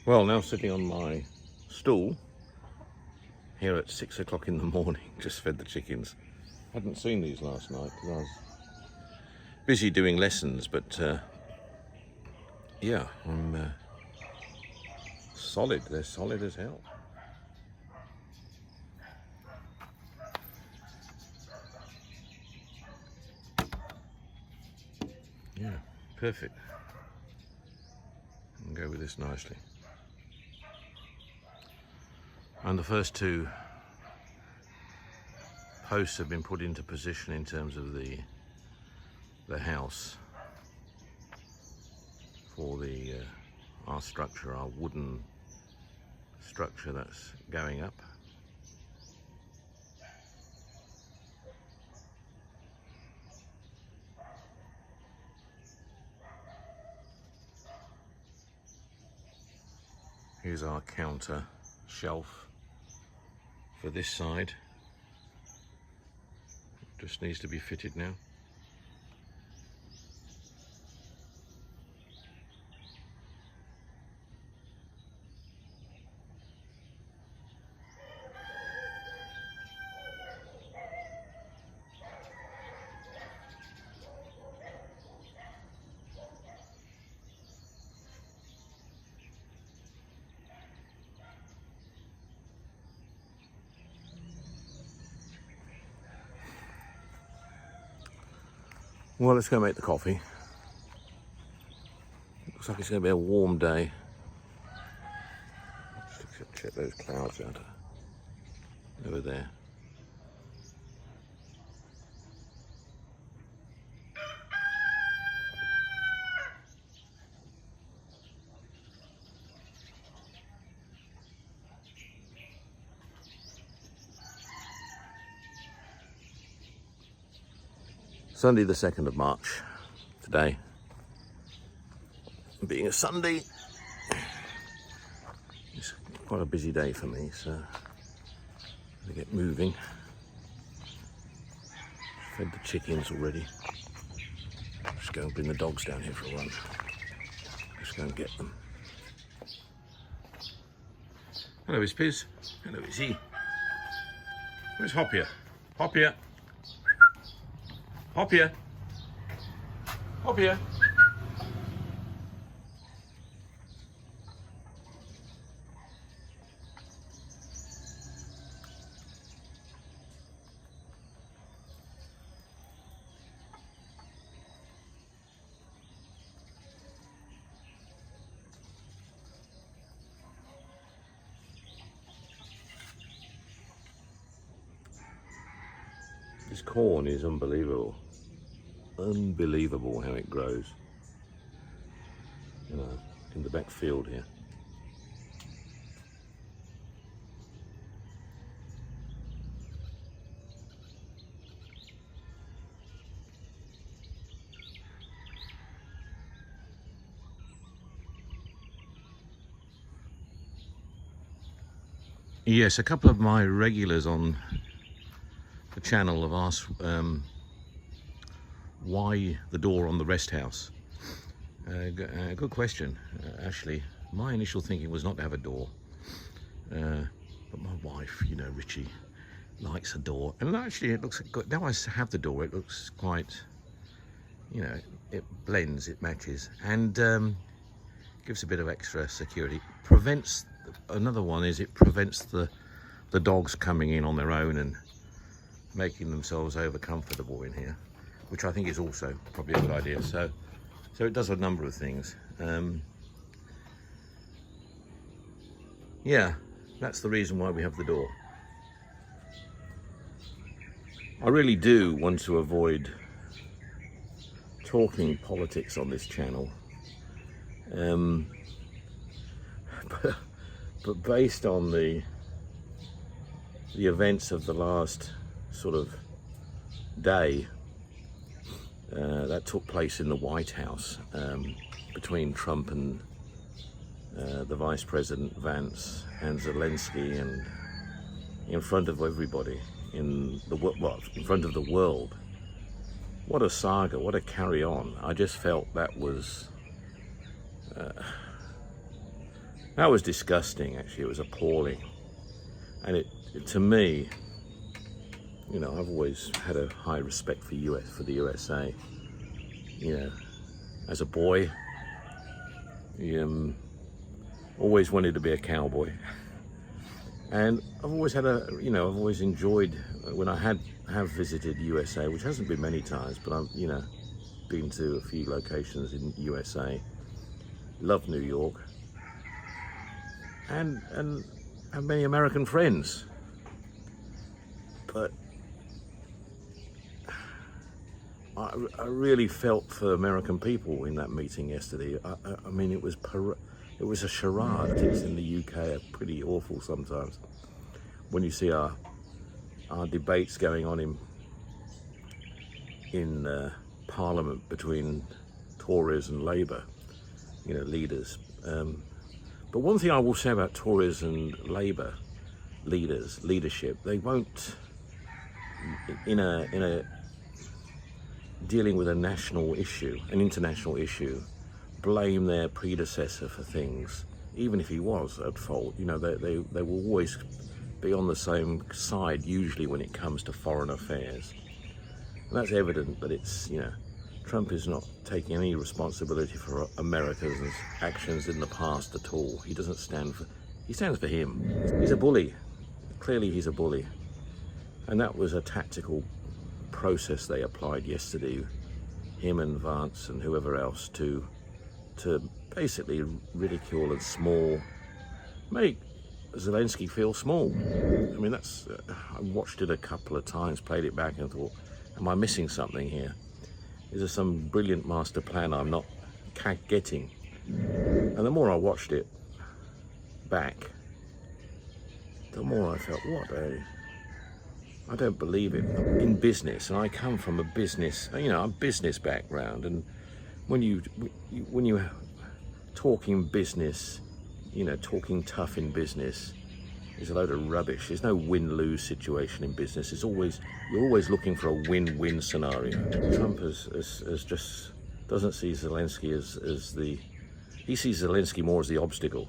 Well, now sitting on my stool here at 6 o'clock in the morning, just fed the chickens. Hadn't seen these last night because I was busy doing lessons, but yeah, I'm solid. They're solid as hell. Yeah, perfect. I can go with this nicely. And the first two posts have been put into position in terms of the house for the our structure, our wooden structure that's going up. Here's our counter shelf for this side. Just needs to be fitted now. Well, let's go make the coffee. Looks like it's going to be a warm day. Just check those clouds out over there. Sunday the 2nd of March, today. Being a Sunday, it's quite a busy day for me, so I'm gonna get moving. Fed the chickens already. Just go and bring the dogs down here for a run. Just go and get them. Hello, it's Piz. Hello, it's he. Where's Hop here? Hop here. Hop here. Hop here. This corn is unbelievable. Unbelievable how it grows. You know, in the back field here. Yes, a couple of my regulars on the channel have asked why the door on the rest house. Good question. Actually, my initial thinking was not to have a door, but my wife, you know, Richie, likes a door, and actually it looks good. Now I have the door, it looks quite, you know, it blends, it matches, and gives a bit of extra security. Prevents, another one is it prevents the dogs coming in on their own and making themselves over comfortable in here, which I think is also probably a good idea. So it does a number of things. Yeah, that's the reason why we have the door. I really do want to avoid talking politics on this channel, but based on the events of the last sort of day that took place in the White House between Trump and the Vice President Vance and Zelensky, and in front of everybody in front of the world. What a saga, what a carry on. I just felt that was That was disgusting, actually. It was appalling. And it to me, you know, I've always had a high respect for the USA. You know, as a boy, always wanted to be a cowboy. And I've always had I've always enjoyed when I have visited USA, which hasn't been many times, but I've, you know, been to a few locations in USA. Love New York. And have many American friends. But I really felt for American people in that meeting yesterday. I mean, it was a charade. Things in the UK are pretty awful sometimes. When you see our debates going on in Parliament between Tories and Labour, you know, leaders. But one thing I will say about Tories and Labour leadership, they won't, in a dealing with a national issue, an international issue, blame their predecessor for things, even if he was at fault. You know, they will always be on the same side, usually when it comes to foreign affairs. And that's evident that it's, you know, Trump is not taking any responsibility for America's actions in the past at all. He doesn't stand for, he stands for him. He's a bully. Clearly he's a bully. And that was a tactical process they applied yesterday, him and Vance and whoever else, to basically ridicule and make Zelensky feel small. I mean, that's, I watched it a couple of times, played it back and thought, am I missing something here? Is there some brilliant master plan I'm not getting? And the more I watched it back, the more I felt, I don't believe it. In business, and I come from a business background, and when you talking business, you know, talking tough in business is a load of rubbish. There's no win-lose situation in business. You're always looking for a win-win scenario. Trump just doesn't see Zelensky he sees Zelensky more as the obstacle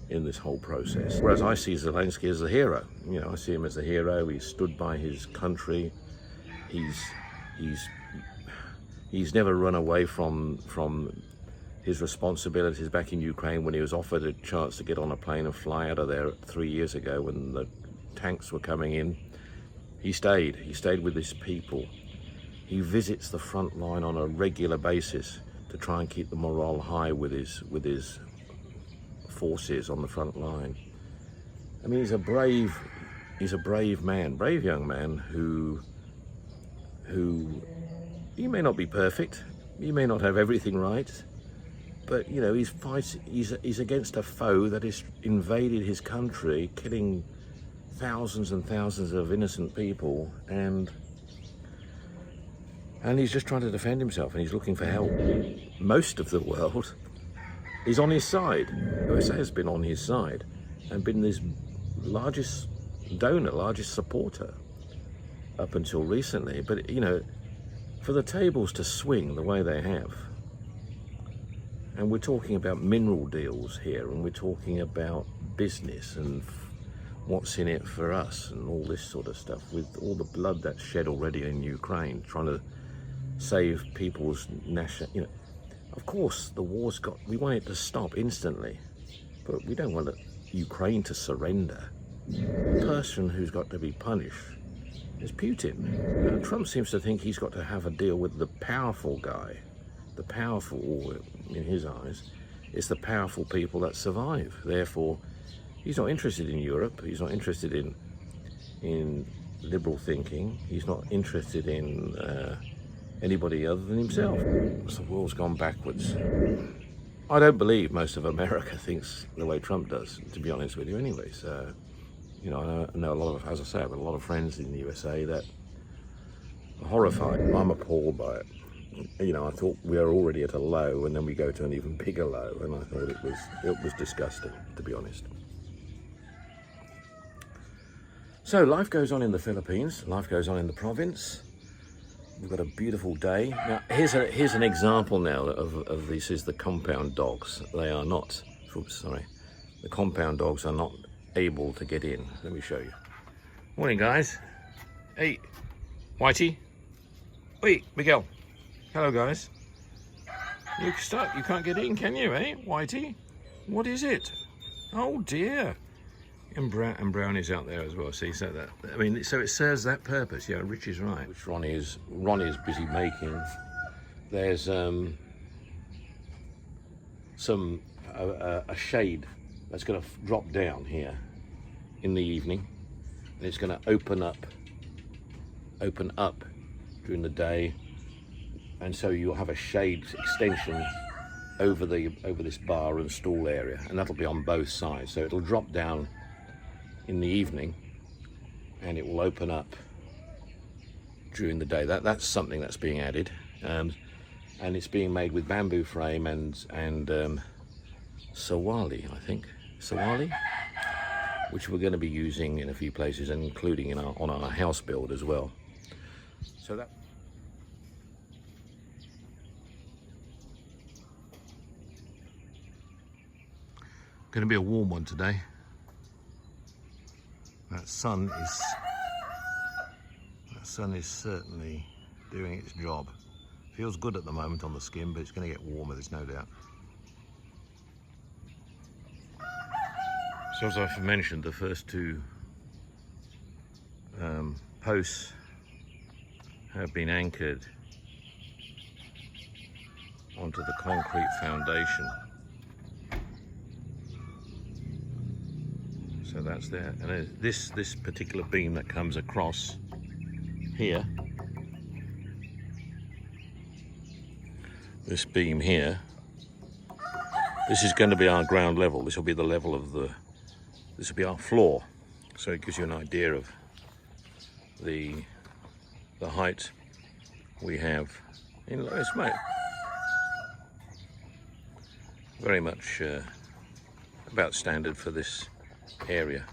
in this whole process. Whereas I see Zelensky as the hero. You know, I see him as the hero. He stood by his country. He's never run away from his responsibilities back in Ukraine when he was offered a chance to get on a plane and fly out of there 3 years ago when the tanks were coming in. He stayed with his people. He visits the front line on a regular basis to try and keep the morale high with his forces on the front line. I mean, he's a brave young man who he may not be perfect, he may not have everything right, but you know, he's against a foe that has invaded his country, killing thousands and thousands of innocent people, and he's just trying to defend himself, and he's looking for help. Most of the world is on his side. USA has been on his side and been his largest donor, largest supporter up until recently. But you know, for the tables to swing the way they have, and we're talking about mineral deals here, and we're talking about business and what's in it for us and all this sort of stuff, with all the blood that's shed already in Ukraine, trying to save people's national, you know, of course the war's we want it to stop instantly, but we don't want Ukraine to surrender. The person who's got to be punished is Putin. Trump seems to think he's got to have a deal with the powerful guy. The powerful, or in his eyes, it's the powerful people that survive. Therefore, he's not interested in Europe. He's not interested in liberal thinking. He's not interested in anybody other than himself. So the world's gone backwards. I don't believe most of America thinks the way Trump does, to be honest with you anyway. So, you know, I know a lot of, as I say, I've got a lot of friends in the USA that are horrified. I'm appalled by it. You know, I thought we were already at a low, and then we go to an even bigger low, and I thought it was disgusting, to be honest. So life goes on in the Philippines, life goes on in the province. We've got a beautiful day. Now, here's an example now of this is the compound dogs. They are not, oops, sorry. the compound dogs are not able to get in. Let me show you. Morning, guys. Hey, Whitey. Wait, Miguel. Hello, guys. You can't get in, can you, eh, Whitey? What is it? Oh dear. And Brownie's out there as well. See, so that, I mean, so it serves that purpose. Yeah, Rich is right. Which Ronnie is busy making. There's a shade that's going to drop down here in the evening, and it's going to open up during the day, and so you'll have a shade extension over this bar and stall area, and that'll be on both sides. So it'll drop down in the evening, and it will open up during the day. That's something that's being added, and it's being made with bamboo frame and sawali, I think, which we're going to be using in a few places, and including on our house build as well. So that. Going to be a warm one today. That sun is certainly doing its job. Feels good at the moment on the skin, but it's going to get warmer, there's no doubt. So as I've mentioned, the first two posts have been anchored onto the concrete foundation. So that's there, and this particular beam that comes across here, this beam here, this is going to be our ground level. This will be the level of this will be our floor. So it gives you an idea of the height we have in Lower Smoke. Very much about standard for this area.